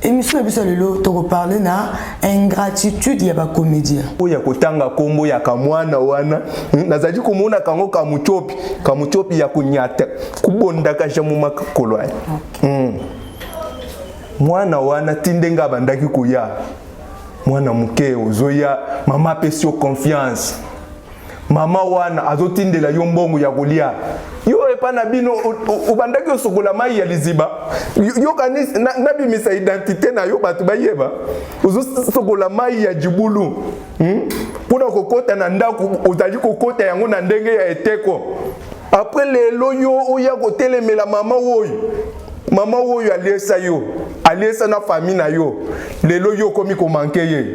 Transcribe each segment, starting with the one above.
émission na biso lelo to parler na ingratitude ya ba comédien oya kotanga kombo ya kamwana wana nazaji komona kango kamuchopi ya kunyata kubonda kasha mu makolo aya mwana wana tindenga bandaki kuya mwana muke ozoya mama pesio confiance mama wana azotindela yo mbongo ya kolia yo epana bino ubandaki osokola mai ya liziba yo kanisi nabimisa identité na yo batu bayeba uzosokola mai ya jibulu puna kokota na ndako ozali kokota yango na ndenge ya eteko après lelo yo oya kotelemela mama oyo aliesa na famille na yo lelo yo komi komanke ye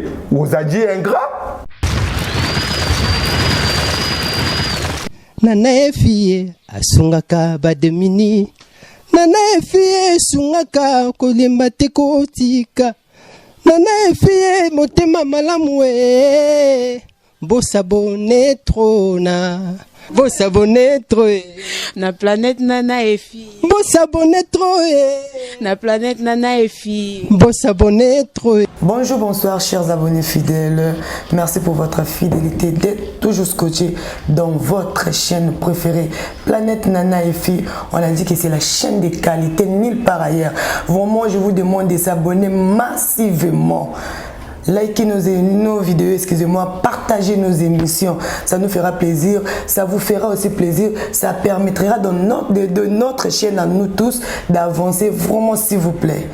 ozaji ingrat Nana efie asungaka bademini Nana efie sungaka kolemba te kotika Nana efie motema malamu e bosabone trona bosabone troe na planète Nana Efi bosabone troe na planète Nana Efi bosabone troe. Bonjour, bonsoir chers abonnés fidèles. Merci pour votre fidélité d'être toujours scotché dans votre chaîne préférée Planète Nana Efi. On a dit que c'est la chaîne de qualité nulle part ailleurs. Vraiment, je vous demande de s'abonner massivement. Likez nos vidéos, excusez-moi, partagez nos émissions, ça nous fera plaisir, ça vous fera aussi plaisir, ça permettra de notre chaîne à nous tous d'avancer vraiment s'il vous plaît.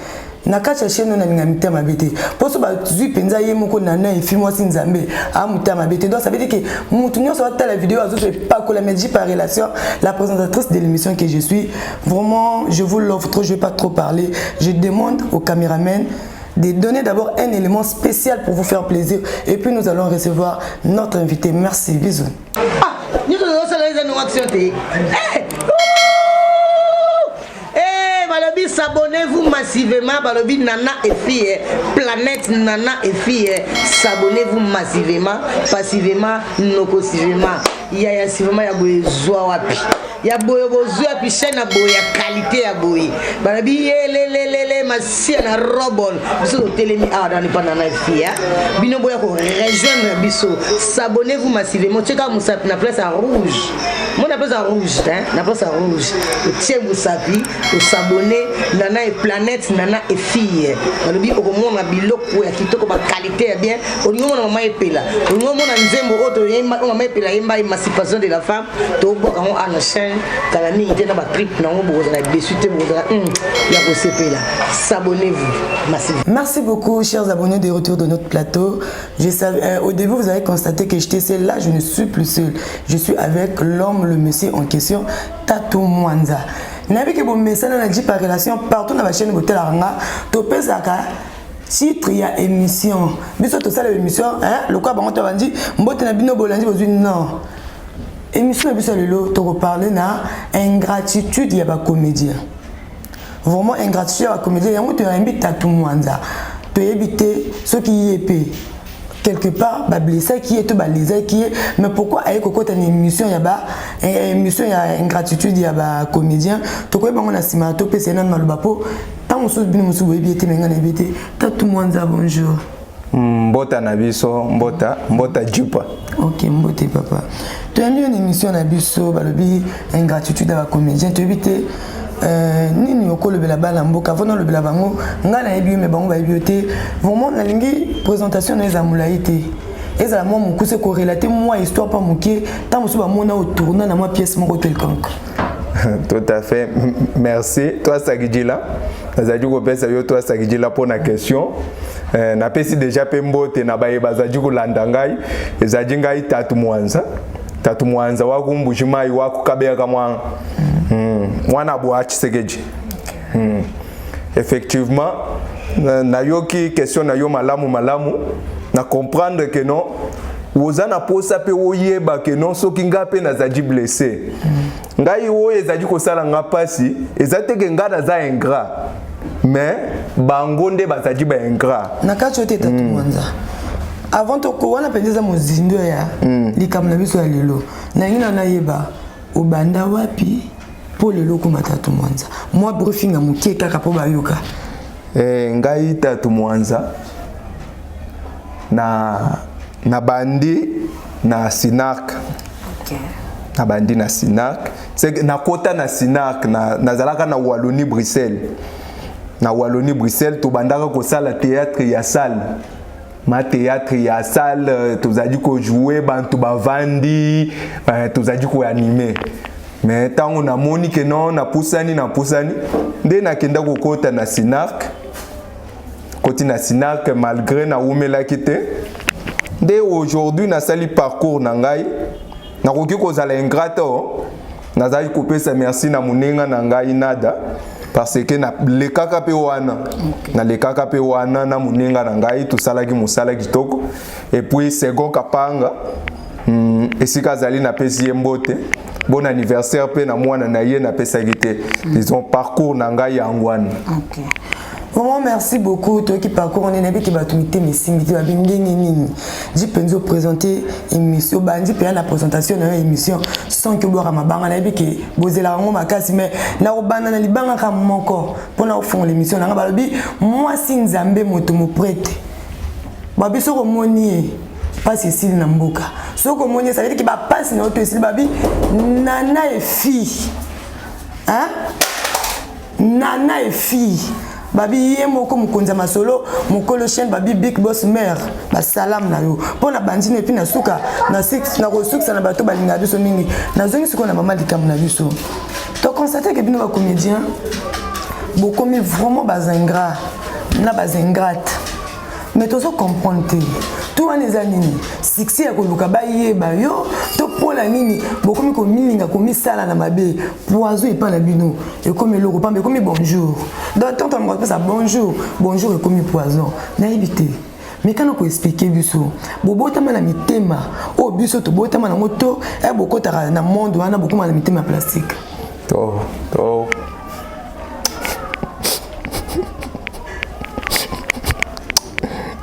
Nakacha chaîne on a ngamita mabete. Poso ba zui penza ye moko nana et fi moi sinzambe a muta mabete. Donc ça veut dire que mutunyo sur la vidéo azo pas que la médie par relation la présentatrice de l'émission que je suis. Vraiment, je vous l'offre trop, je vais pas trop parler. Je demande au caméraman de donner d'abord un élément spécial pour vous faire plaisir et puis nous allons recevoir notre invité. Merci, bisous. Nous Balobi, s'abonnez-vous massivement. Balobi Nana Efi, Planète Nana Efi, s'abonnez-vous massivement, passivement, nocosivement. Il y a sivement ya boye zoa wapi. Ya boye bozoa puis chaîne ya boye qualité ya boye. Balobi le masia na robon. Biso telemi a dans pas Nana Efi. Bino boya ko rejoindre biso. S'abonnez-vous massivement. Cheka musa na place à rouge. Mon place à rouge, hein, na place à rouge. Tiens vous sapi, vous s'abonner Nana et Planète Nana et fille. Balobi okomona biloko ya kitoko ba qualité ya bien. Olingo na mama epela. Olingo na nzembo oto yemba mama epela yemba émancipation de la femme. To boka on a na chaîne kala ni ite na ba trip na ngo boza na besute boza ya ko sepela. S'abonnez-vous massivement. Merci beaucoup chers abonnés de retour de notre plateau. Je savais au début vous avez constaté que j'étais seul, là je ne suis plus seul. Je suis avec l'homme, le monsieur en question, Tatou Mwanza. N'avez que bon message on a dit par relation partout dans la chaîne Botel Aranga, topezaka titre ya émission. Biso to ça l'émission hein, le quoi bango to bandi mbote na bino bolandi bozui non. Émission na biso lelo to reparler na ingratitude ya ba comédien. Vraiment ingratitude ya ba comédien yango to yambi Tatou Mwanza. To éviter ceux qui y épée. Quelque part ba blessé qui est tout balisé qui est mais pourquoi avec côté une émission ya ba émission ya ingratitude ya ba comédien to ko bango na sima to pese na malubapo tant so bino musu boyebité menga na bité Tatou Mwanza bonjour mbota na biso mbota jupa OK mbote papa to une émission na biso balobi ingratitude ya ba comédien to éviter nini okolo bela bala mboka vona le bela bango ngana ebi me bango ba ebioté vraiment na lingi présentation na ezamulaité ezala moi mukuse ko relater moi histoire pas muké tant musu ba mona au tourner na moi pièce moko quelconque. Tout à fait, merci toi Sagidila nazadi ko pesa yo toi Sagidila pour la question na pesi déjà pembote na baye bazadi ko landangai ezadi ngai Tatou Mwanza wakumbushimai wakukabeka mwana mwana boachi segeji effectivement na yoki question na yo malamu na comprendre que non wozana posa pe oyeba que non soki ngape na zadi blessé ngai wo ezadi ko sala ngapasi ezateke ngana za ingrat mais bangonde bazadi ba ingrat na kachote Tatou Mwanza avant to ko wana pendeza mozindo ya likamna biso ya lelo na ngina na yeba obanda wapi pour le loko Tatou Mwanza moi briefing amuke kaka po bayoka ngai Tatu Mwanza na bandi na Sinak. Okay. Na bandi na Sinak. Na kota na Sinak nazalaka na Wallonie Bruxelles. Na Wallonie Bruxelles to bandaka ko sala théâtre ya salle. Ma théâtre ya salle tozali ko jouer bantu bavandi tozali ko animer. Mais tango na moni ke non na pusani nde na kenda ko kota na Sinak. Koti na Sinak malgré na umela kite. Dès aujourd'hui na sali parcours na ngai na koki kozala ingrato nazali kopesa merci na munenga na ngai nada parce que na lekaka pe wana na lekaka pe wana na munenga na ngai tosalaki musala kitoko et puis second kapanga esika zali na pesi mbote bon anniversaire pe na mwana na ye na pesa gite disons parcours na ngai yangwana. OK. Vraiment merci beaucoup toi qui parcours on est nabi qui va tout mettre mes simiti ba bingeni nini. Ji penzo présenter émission bandi pe la présentation na émission sans que boire mabanga nabi ke bozela ngo makasi mais na obana na libanga ka moko pona fond l'émission na balobi moi si nzambe moto mo prête. Ba biso ko moni pas ici na mboka. Soko moni ça veut dire que ba passe na auto ici babi nana et fille. Hein? Nana et fille. Babi ye moko mukonza masolo mokolo chaîne babi big boss mère ba salam na yo pona bandine puis na suka na six na ressources na bato balinga biso mingi na zongi siko na mama likam na biso to constater que bino ba comédien beaucoup mais vraiment bas ingrat na bas ingrate mais tu dois comprendre tout en les années succès ko luka ba ye ba yo to pola nini beaucoup mi ko milinga ko mi sala na mabe poison et pas na bino et comme le repas mais comme bonjour donc tant on me ça bonjour et comme poison na éviter mais quand on peut expliquer biso bobo tama na mitema o biso to botama na moto e boko tara na monde wana beaucoup na mitema plastique to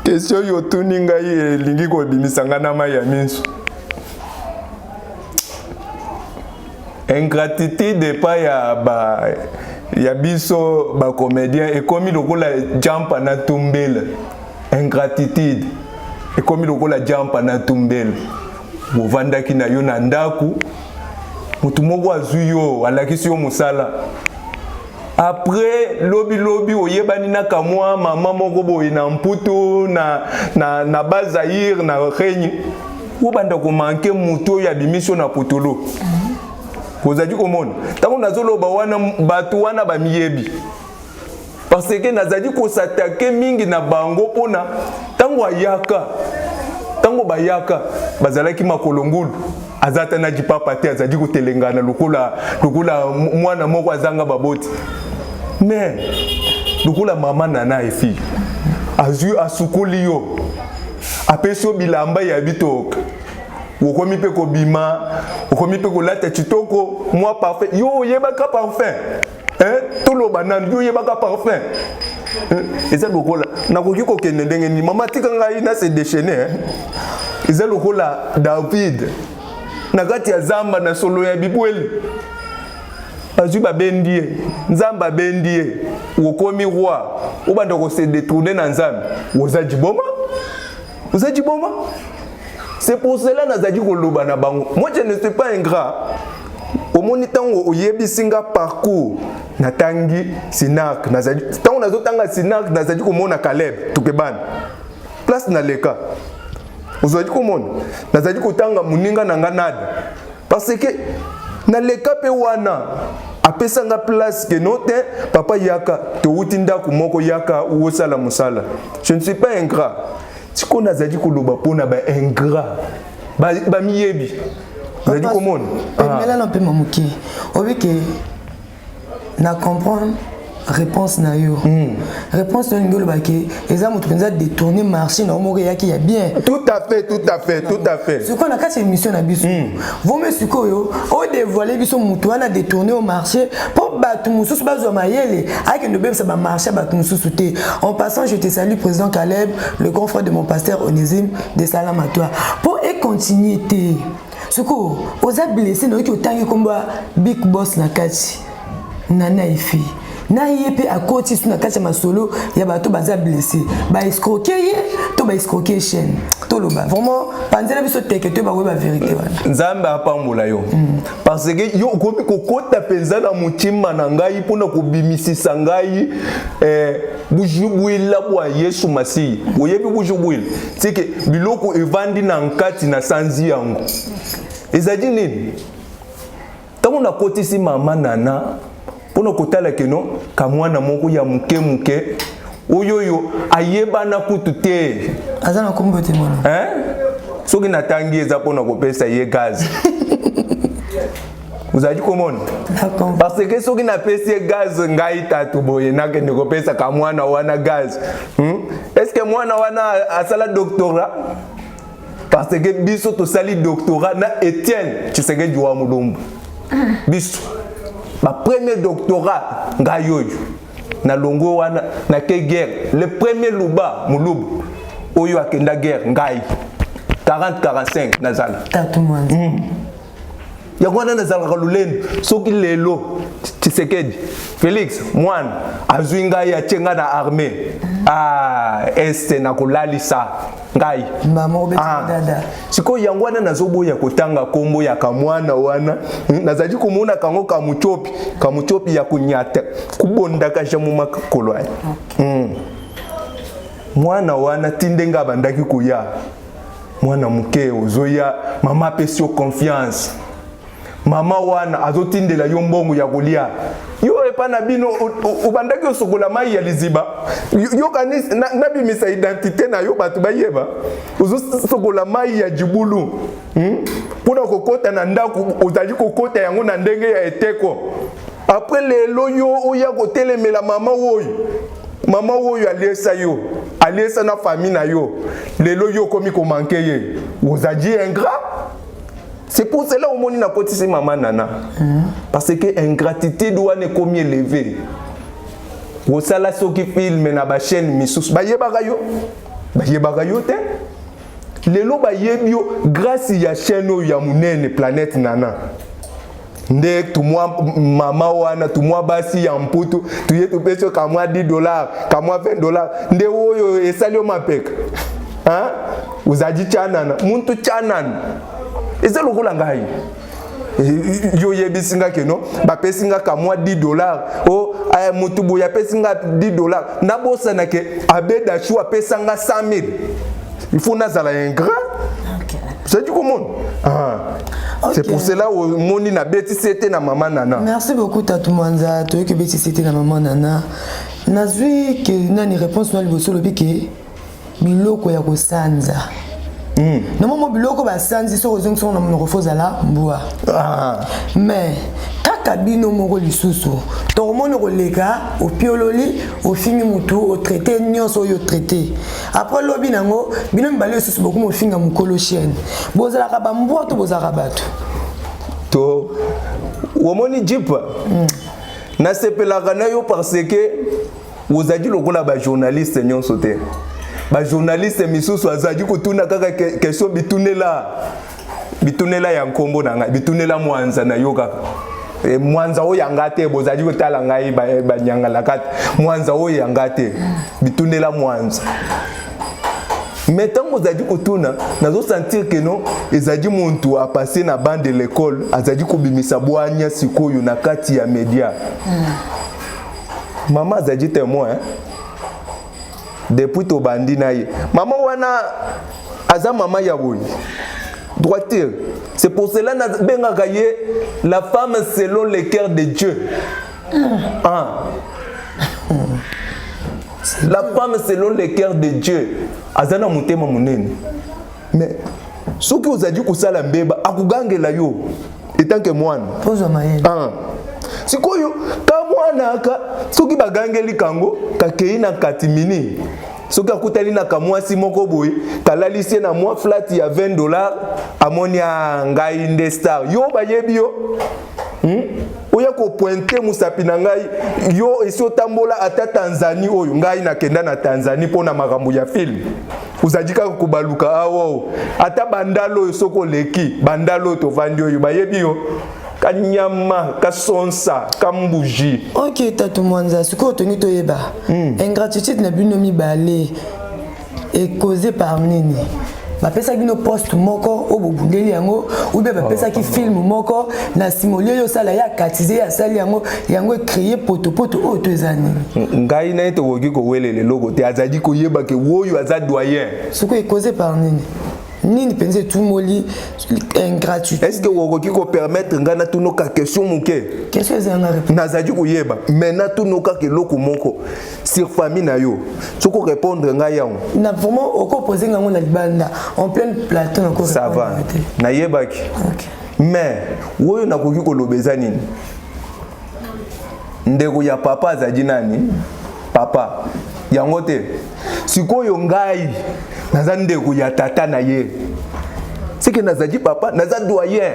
question yo tuninga ye lingi ko bimisanga na maya minso ingratitude pa ya biso ba comédien et comme lokola jampa na tumbela ingratitude et comme lokola jampa na tumbela bovandaki na yo na ndaku mutu moko azuyo alakisi yo musala après lobi oyebani na kamwa mama moko boye na mputu na bazair na renyi obanda ko manke mutu ya bimission na putulu kozadi komona tango nazoloba wana batu wana bamiyebi parce que nazadi ko s'attaquer mingi na bango pona tango bayaka bazalaki makolongulu azata na jipapa te azadi ko telengana lukula mwana moko azanga baboti mais lukula mama nana efi azu asukuli yo apeso bilamba ya bitoka wokomi pe ko bima wokomi pe ko lata chitoko moi parfait yo yebaka parfait tout le banan yo yebaka parfait eza lokola nakoki ko kende ndenge ni mama tika ngai na se déchaîner eza lokola David na kati ya zamba na solo ya bibweli azuba bendie nzamba bendie wokomi roi obanda ko se détourner na nzambe ozaji boma c'est pour cela nazaki koloba na bango moi je ne suis pas ingrat au moni tango oyebi singa parcours natangi Sinak nazaki tango nazotanga Sinak nazaki komona Caleb tukebana place na leka ozali komona nazali kotanga muninga na nganada parce que na leka pe wana apesanga place que note papa yaka to utinda kumoko yaka uosala musala je ne suis pas ingrat siko nazali koloba pona ba ingrat ba miyebi nazali komona mais là non peut mamuki obi que na comprendre réponse na yo réponse na ngolo baki examen tu penza détourner marché na omori yaki ya bien tout à fait ce qu'on a quatre émissions na biso vous me sikoyo o dévoiler biso mutu wana détourner au marché pour battre mususu bazo mayele avec ne bem ça ba marché battre mususu te en passant je te salue président Caleb le grand frère de mon pasteur Onésime de Salam à toi pour et continuité ce ko oza blessé no ki otangi komba big boss na kati nana ifi na yepe à côté sur na kati ya masolo ya bato baza blessé ba escroquer ye to ba escroquer chaîne to loba vraiment panzela biso teketo ba ba vérité wana nzambe apambola yo parce que yo komi kokota penza na mutima na ngai pona kobimisisa ngai bujubwila bwa Yesu Masihi oyebi bujubwila tike biloko evandi na nkati na sanzi yango ezadi nini tango na kotisi mama nana pona kotala keno kamwana moko ya muke oyoyo ayebana kutu te azana kombo te mwana soki natangi eza pona kopesa ye gaz vous avez dit comment parce que soki na pesi gaz ngai tatu boye nakende kopesa ka mwana wana gaz est-ce que mwana wana asala doctorat parce que biso to sali doctorat na Etienne Tshisekedi wa Mulumbu biso ba premier doctorat ngai yoyo na longo wana na ke guerre le premier luba Mulubu oyo akenda guerre ngai 40-45 nazala tatu mwanza yakwana nazala kalulendo soki lelo Tshisekedi Félix mwana azwinga ya chenga na armée este na kulalisa ngai mama obeti dada siko yangwana nazoboya kotanga kombo ya kamwana wana nazaji kumuna kango kamuchopi ya kunyata kubonda kasha mu makolo mwana wana tindenga bandaki kuya mwana muke ozoya mama pesio confiance mama wana azotindela yo mbongo ya kolia yo epana bino ubandaki osokola mai ya liziba yo kanisi nabimisa identité na yo batu bayeba uzosokola mai ya jibulu pona kokota na ndako ozali kokota yango na ndenge ya eteko après lelo yo oya kotelemela mama oyo aliesa na famille na yo lelo yo komi komanke ye ozali ingrat. C'est pour cela au monde n'a pas tissé maman nana. Parce que ingratitude doit ne comme élevé. Au sala so qui filme na ba chaîne misus ba yebagayo te. Lelo ba yebio grâce ya chaîne ya munene planète nana. Nde tumwa mama wana tumwa basi ya mputu tuye tupeso kamwa $10 kamwa $20 nde oyo esalio mapeka. Uzaji chanana muntu chanana. Eza lokola ngai yo yebisinga keno bapesinga ka mwa $10 o mutu boya pesinga $10 na bosa na ke abeda chou apesanga 100,000 il faut nazala ingrat. C'est du comment c'est pour cela au moni na beti c'était na maman nana. Merci beaucoup Tatou Mwanza to que beti c'était na maman nana nazui que nani réponse na liboso lobiki biloko ya kosanza. Normalement biloko ba sanzi so ozong so na monofo la mbua mais kaka bino moko lisusu to mono koleka o piololi o fingi mutu o traité nyonso yo traité après lobi nango bino mbale lisusu beaucoup mo finga mukolo chienne bozala ka ba mbua to bozala bato to womoni jipa na sepelaka na yo parce que ozadi lokola ba journaliste nyonso te. Ba journaliste misusu azadi kutuna kaka question bitunela ya nkombo na ngai bitunela mwanza na yoka mwanza o yangate bozadi kutala ngai ba nyangala kati mwanza o yangate bitunela mwanza metango zadi kutuna nazo sentir que non ezadi muntu a passer na bande de l'école azadi kobimisa bwanya sikoyo na kati ya media mama azadi témoin depuis to bandi na ye mama wana aza mama ya boy droiture c'est pour cela na benga kaye la femme selon le cœur de Dieu la femme selon le cœur de Dieu azana mutema munene mais soki ozadi kusala mbeba akugangela yo etant que mwana pozo mayele sikoyo ka mwana aka soki bagangeli kango kakei na katimini soki akutani na kamwasi moko boye kalalisi na mwa flat ya $20 amoni ya ngai nde star yo bayebi yo oya ko pointe musapi na ngai yo esi otambola ata Tanzanie oyo ngai nakenda na Tanzanie pona makambo ya film uzajika kubaluka awo ata bandalo soko leki bandalo to vandi oyo bayebi yo kanyama kasonsa kambuji. Ok tatu mwanza siko toni toyeba ingratitude na bino mibale est causée par nini bapesa bino poste moko obobundeli yango ou bien bapesa ki film moko na simolio yo sala ya katize ya sali yango créer poto o to ezani ngai na eto woki ko welele logo te azadi ko yeba ke woyo azadi doyen siko est causé par nini penser tout moli ingratitude. Est-ce que woki ko permettre ngana tuno ka question muke question ezanga réponse nazadi ko yeba maintenant tuno ka ke loko moko sur famille na yo soko répondre ngai yango na vraiment oko poser ngango na libanda en plein plateau na ko ça va na yebaki mais woyo na koki ko lobeza nini ndeko ya papa azadi nani papa yango te sikoyo ngai naza ndeko ya tata na ye sike nazadi papa naza doyen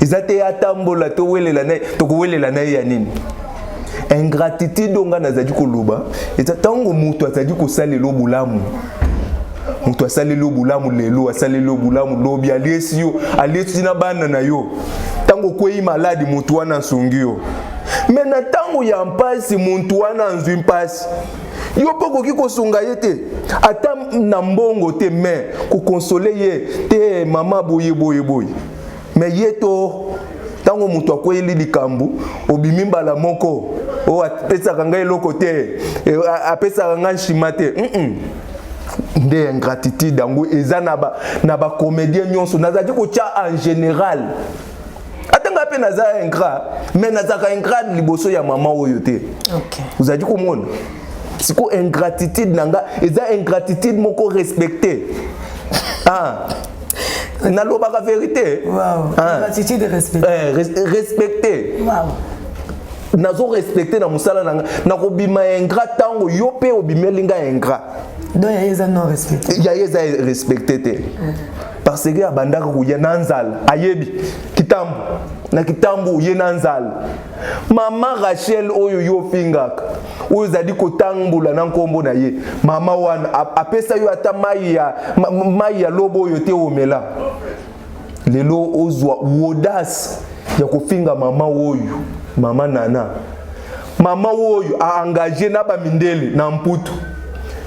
ezate ya tambola to welela na to ko welela na ya nini ingratitude onga nazadi koloba eza tango mutu azadi kosalela bulamu mutu asalela bulamu lelo asalela bulamu lobi alesi na bana na yo tango kwei maladi mutu wana nsungio mena tango ya mpasi mutu wana nzwi mpasi yo poko ki kosunga ye te ata na mbongo te me ko consoler ye te mama boye me ye to tango mutu akweli likambu obimi mbala moko o apesaka ngai loko te apesaka ngai nshima te nde ingratitude yango eza na ba comédien nyonso nazali kotia en général atanga pe naza ingrat mais nazaka ingrat liboso ya mama oyo te uzali komona siko ingratitude nanga eza ingratitude moko respecté nalobaka vérité ingratitude respecté nazo respecté na musala nanga nakobima ingrat tango yo pe obimelinga ingrat donc yeza non respecté yeza respecté te parce que abandaka kuya nanzal ayebi kitambo na kitambo ye nanzal mama Rachel oyo yo fingaka oyo zadi kotambola na nkombo na ye mama wana apesa yo ata mai ya lobo oyo te omela lelo ozwa audace ya kofinga mama oyo mama nana mama oyo a engagé na ba mindele na mputu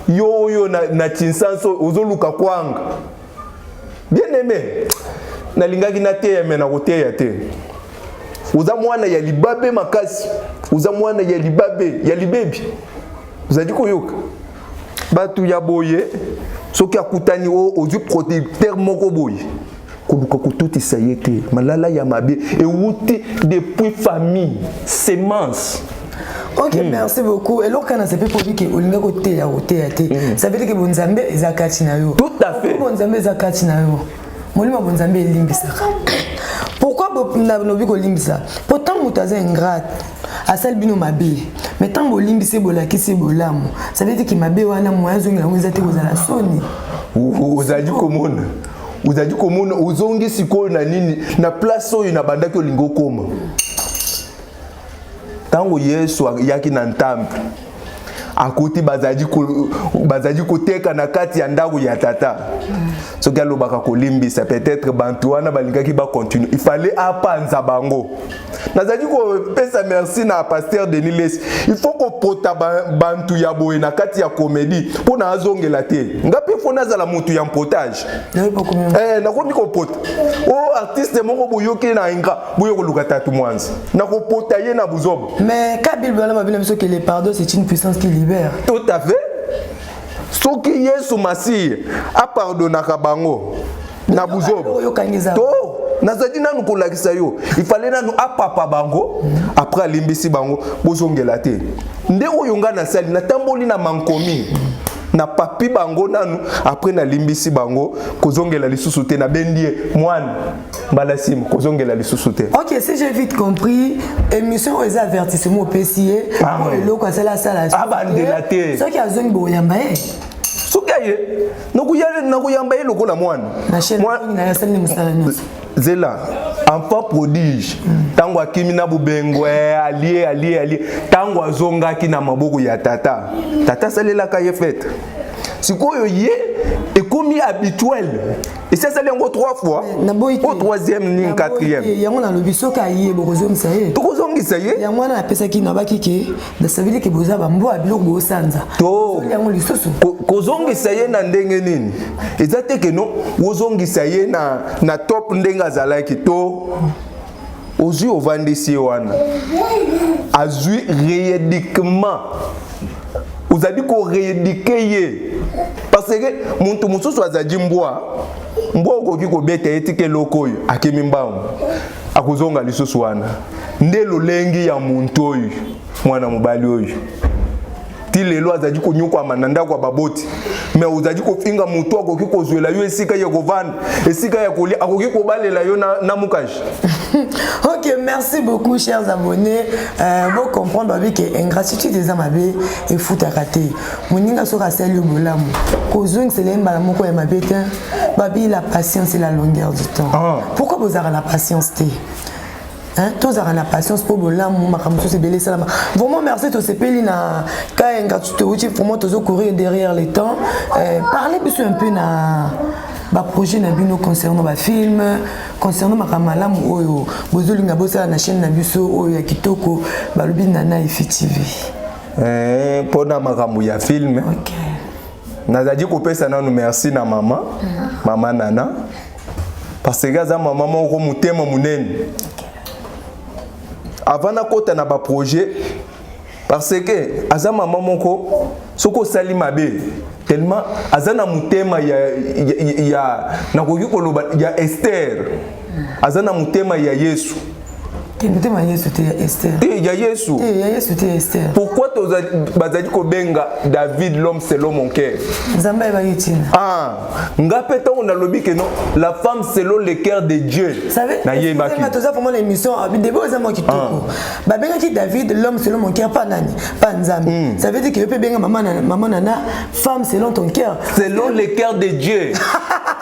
yo oyo na chinsanso ozoluka kwanga bien aimé na lingaki na te me na koteya te uza mwana ya libabe makasi uza mwana ya libabe ya libebi uzadi koyoka batu ya boye soki akutani ozu protecteur moko boye koluka kototisa ye te malala ya mabe ewuti depuis famille semence. Ok, merci beaucoup. Et là, quand on s'est fait pour dire que Olinga côté à côté, ça veut dire que Bonzambe est à Katinayo. Tout à fait. Bonzambe est à Katinayo. Molima Bonzambe est limbisa. Pourquoi Bonabi ko limbisa? Pourtant mutaza ingrat. Asal bino mabe. Mais tant bo limbise bolaki se bolamu. Ça veut dire que mabe wana moya zongi na ngeza te kozala soni. Ozadi komona. Ozadi komona ozongi siko na nini na place oyo na bandaki olingo koma. Tango Yesu yaki na ntambi akoti bazaji koteka na kati ya ndaku ya tata soki alobaka kolimbisa peut-être bantu wana balingaki ba continue il fallait apanza bango nazali kopesa merci na pasteur Denis Les il faut ko pota bantu ya boye na kati ya comédie pona azongela te ngapi fo nazala mutu ya mpotage na komi ko pota o artiste moko boyoki na inga boyo ko luka tatu mwanzi na ko pota ye na buzobo mais ka Bible wana mabina biso que le pardon c'est une puissance qui libère. Tout à fait. Soki Yesu Masiya a pardonnaka bango na buzobo. To nazadi nanu kolakisa yo. Il fallait nanu apapa bango après limbisi bango bozongela te. Nde oyo nga na sali na tamboli na mankomi. Na papi bango nanu après na limbisi bango kozongela lisusu te na bendie mwana balasim kozongela lisusu te. OK, si j'ai vite compris, émission aux avertissements au PCA, le loco c'est la salle. Ah bandela te. Ce qui a zone boyamba eh. Sukaye nakuyamba ye lokola mwana. Na chaîne na salle ni musalani. Zela enfant prodige tango akimi na bubengwe allié tango azongaki na maboko ya tata salela ka ye fete sikoyo ye ekomi habituel et ça lengo 3 fois au troisième ni quatrième yango na lobiso ka ye bokozongisa ye tokozongisa ye yango na pesa ki na bakike da sabili ke boza bambo abiloko bosanza to yango lisusu kozongisa ye na ndenge nini ezate ke no ozongisa ye na top ndenge azalaki to ozwi ovandisi wana azwi réédiquement ozali ko réédiquer ye parce que muntu mususu azadi mbwa okoki kobeta etike loko oyo akemi mbangu akozonga lisusu wana nde lolengi ya muntu oyo mwana mobali oyo ti lelo azadi konyukwama na ndako ya baboti mais ozadi kofinga mutu akoki kozwela yo esika ya kovanda esika ya kolia akoki kobalela yo na mukashi. Ok, merci beaucoup chers abonnés. Vous comprenez que ingratitude des amabe et foot à rater. Moninga sera celle au bolamu. Kozung c'est l'emballamo ko ma bête. Babi la patience et la longueur du temps. Pourquoi vous avez la patience té? Hein, tous avez la patience pour bolamu makamuso c'est belé salama. Vraiment merci to sepeli na ka ingratitude vraiment tous courir derrière les temps. Parlez un peu na ba projet na bino concernant ba film concernant makamalamu oyo bozolinga bosa na chaîne na biso oyo ya kitoko balobi Nana EFI TV pona makamu ya film. OK nazadi kopesa nanu merci na mama mama Nana parce que za mama moko mutema munene avant na kota na ba projet parce que aza mama moko soko sali mabe tellement azana mutema ya nakoki koloba ya Esther azana mutema ya Yesu mutema ya Yesu te ya Esther ya Yesu ya Yesu te Esther. Pourquoi bazali ko benga David l'homme selon mon cœur Nzamba ba yitina ngapeta on a lobi que non la femme selon le cœur de Dieu savez na yebaki ça ça pour l'émission debo za mo kitoko ba benga ki David l'homme selon mon cœur pas nani pas Nzambe ça veut dire que peut benga maman Nana femme selon ton cœur selon le cœur de Dieu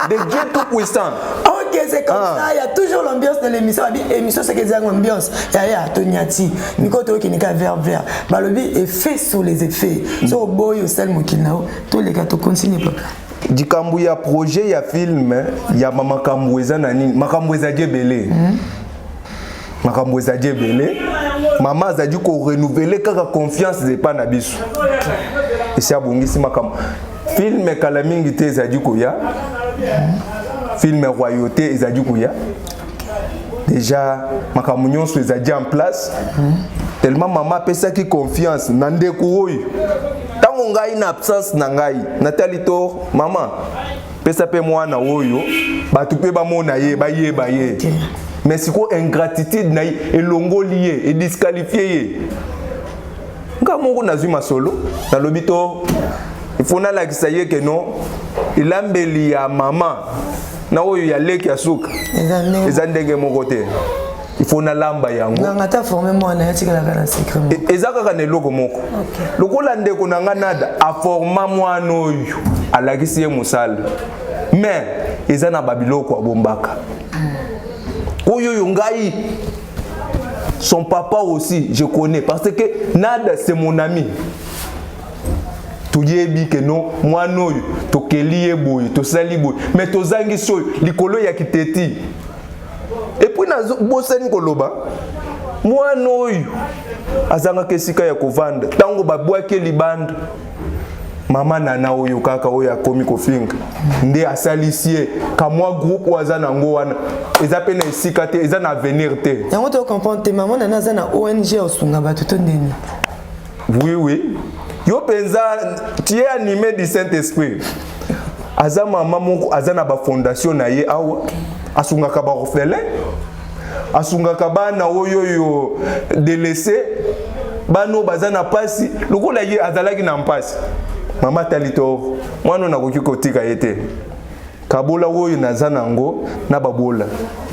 de Dieu tout puissant. OK c'est comme ça il y a toujours l'ambiance de l'émission émission c'est que ça ambiance ya tonyati nikoto ki nika vert balobi effet sur les effets so boy au sel mokinao tous les gars to continue papa dikambu ya projet ya film ya mama Kambweza nani makamweza djebele makamweza djebele mama azadi ko renouveler kaka confiance de pa na biso et ça bongisi makam film kala mingi te ezadi ko ya film royauté ezadi ko ya déjà makamu nyonso ezadi en place tellement mama pesa ki confiance na ndeko oyo tango ngai na absence na ngai natali to mama pesa pe mwana oyo batu pe bamona ye bayeba ye mais siko ingratitude na ye elongoli ye e disqualifier ye nga moko nazwi masolo nalobi to ifona lakisa ye ke no ilambeli ya mama na oyo ya leki ya suka eza ndenge moko te il faut na lamba yango nga ta former moi na yatika la secret eza kaka ne loko moko lokola ndeko na nga nada a forma mwana oyo alakisi ye musala mais eza na babiloko abombaka oyo ngai son papa aussi je connais parce que nada c'est mon ami tuyebi ke no mwana oyo tokeli ye boye tosali boye mais tozangi soyo likolo ya kiteti et puis na bosani koloba mwana oyo azanga kesika ya kovanda tango babwaki libanda mama Nana oyo kaka oyo akomi kofinga nde asalisie kamwa groupe waza nango wana eza pe na esika te eza na avenir te yango to comprendre te mama Nana za na ONG osunga bato to ndeni oui yo penza tie animé du Saint-Esprit aza mama moko aza na ba fondation na ye awa asungaka ba orphelin asungaka bana oyo yo délaissé bano baza na pasi lokola ye azalaki na mpasi mama talito mwana nakoki kotika yete kabola oyo naza nango na babola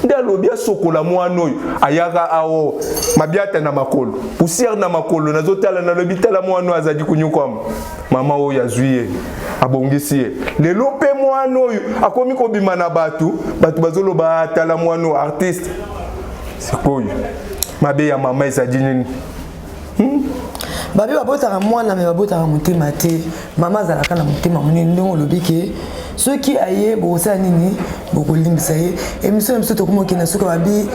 nde alobi asokola mwana oyo ayaka awo mabiata na makolo poussière na makolo nazotala nalobi tala mwana azadi kunyukwama mama oyo azwiye abongisi ye lelo pe mwana oyo akomi kobima na batu bazoloba tala mwana artiste sikoyo mabe ya mama ezadi nini babi babotaka mwana me babotaka motema te mama azalaka na motema monene ndenge olobi ke soki aye bokosala nini bokolimbisa ye émission na biso tokomokende soki babi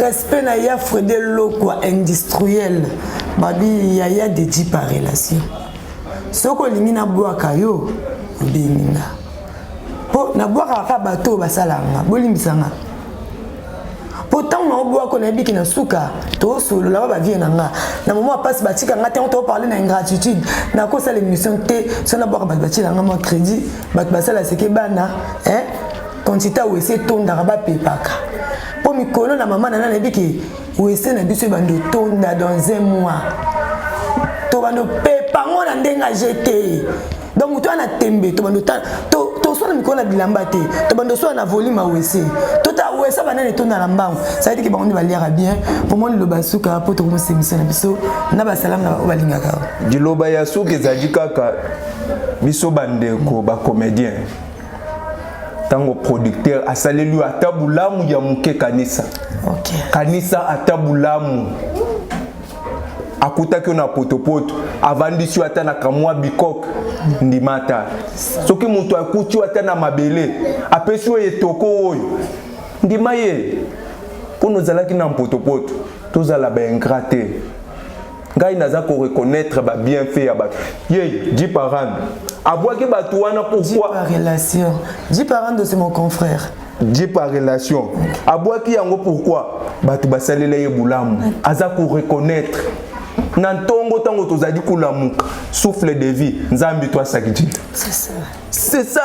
respect na ya Fredé Lokwa industriel babi yaya dédi par relation soki olingi nabwaka yo obenginga mpo nabwaka kaka bato basalanga bolimbisanga pourtant na oboa ko na biki na suka to solo la ba vie na nga na moment passe batika nga te on to parler na ingratitude na ko ça l'émission te so na boka batika nga mo crédit bat basala seke bana quantité ou essayer tonda ba pepaka po mikolo na mama na biki ou essayer na biso bando tonda dans un mois to bando pepa ngona ndenga jeté donc toi na tembe to bando to so na mikolo na bilamba te to bando so na volume a wese to ta wese banane to na lambango ça veut dire que ba on va lire bien pour moi le basuka po to ko semission na biso na ba salam na ba lingaka diloba ya suka ezali kaka biso bandeko ba comédien tango producteur asalelu atabulamu ya muke kanisa OK kanisa atabulamu akutaki na potopoto avandisi ata na kamwa bikok ndimata soki mutu akuti ata na mabele apesi oyo etoko oyo ndima ye pono zalaki na potopoto tozala ba ingrate ngai naza ko reconnaître ba bienfait ya bato ye di parando abwaki bato wana pourquoi par relation di parando c'est mon confrère di par relation abwaki yango pourquoi bato basalela ye bulamu aza ko reconnaître Nantongo tango tozadi kulamuka souffle de vie nzambi toi sakiti c'est ça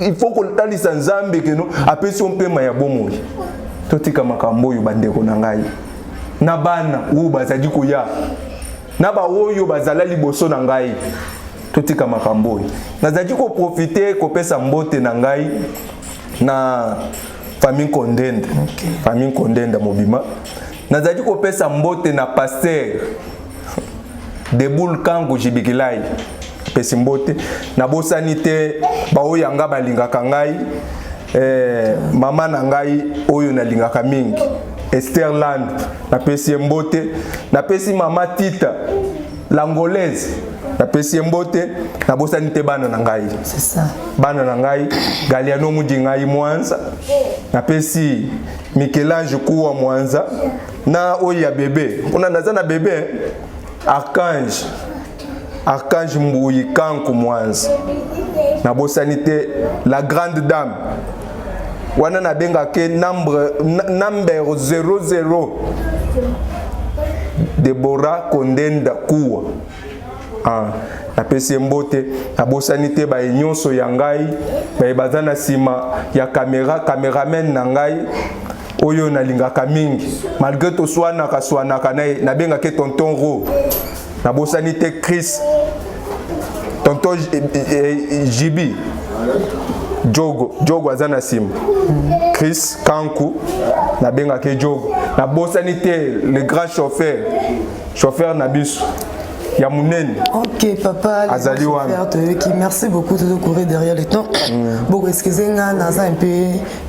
il faut que talisa nzambi que no apesi on pe maya bomoi totika makambo yo bandeko na ngai na bana u bazadi koya na ba oyo bazala liboso na ngai totika makambo nazadi ko profiter ko pesa mbote na ngai na famille Kondenda famille Kondenda mobima nazali ko pesa mbote na pasteur de boule kango jibikilai pesi mbote na bosani te ba oyanga balingaka ngai mama na ngai oyo nalingaka mingi Esterland na pesi mbote na pesi mama Tita l'angolaise na pesi mbote na bosani te bana na ngai c'est ça bana na ngai Galiano Mudingai Mwanza na pesi Michelange Kuwa Mwanza na oya bébé on a na bébé archange Mbuyi Kanku Mwanza na bosanité la grande dame wana na benga ke number 00 Deborah Kondenda Kuwa na pesi mbote na bosanité ba nyonso ya ngai ba bazana sima ya cameraman na ngai oyo na lingaka mingi malgré to swana naye na benga ke tonton Ro na bosanité Chris tonton Jibi Jogo azana sima Chris Kanku na benga ke Jogo na bosanité le grand chauffeur na biso ya munene. OK papa, merci beaucoup de courir derrière le temps. Beaucoup excusez nga naza un peu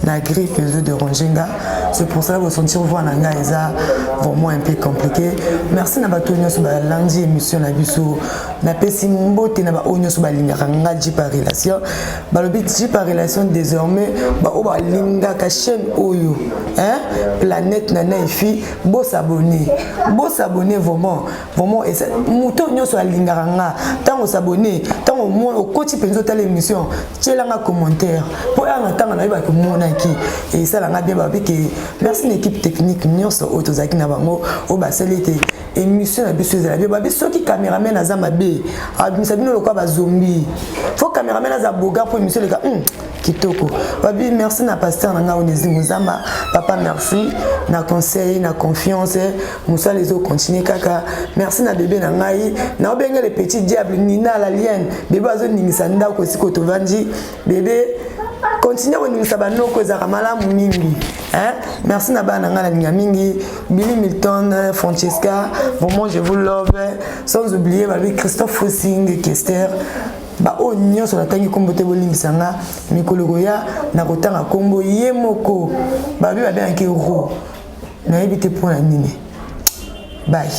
la grippe de Rongenga. C'est pour ça que vous sentir voir nanga eza vraiment un peu compliqué. Merci na batonyo so ba lundi émission na biso na pesi mbote na ba onyo so ba lingaka nga di par relation. Ba lobi di par relation désormais ba o ba linga ka chaîne oyo, Planète Nana et Fille, beau s'abonner vraiment et ça to nyoso alingaka nga tango s'abonner tango mo okoti penzo tala émission tielanga commentaire po anga tanga na ba ko mona ki et ça la nga bien ba que merci l'équipe technique nyoso otozaki na bango o ba selete émission na biso za bien ba biso ki cameraman azama be abimisa bino lokwa ba zombie faut cameraman azaboga pour émission le ka kitoko babi merci na pasteur na nga onezi muzama papa merci na conseil na confiance musa les autres continuer kaka merci na bébé na ngai na obenga le petit diable nina la lienne bébé azo ningisa nda ko siko to vandi bébé continue ko ningisa banoko za kamala mingi merci na bana nga na mingi Billy Milton Francesca vraiment je vous love sans oublier babi Christophe Fossing Kester ba o nyonso natangi kombo te bolingisanga mikolo koya na kotanga kombo ye moko babi babi anke ro na ebite pona nini bye.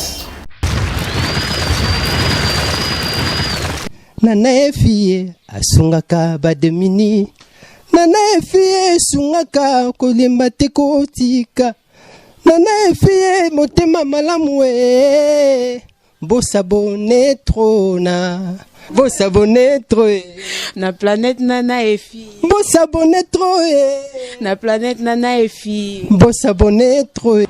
Nana efie asungaka bademini. Nana efie sungaka kolemba te kotika. Nana efie motema malamu e. Bosabone trona. Bosabone troe. Na planète Nana et fille. Bosabone troe. Na planète Nana et fille. Bosabone troe.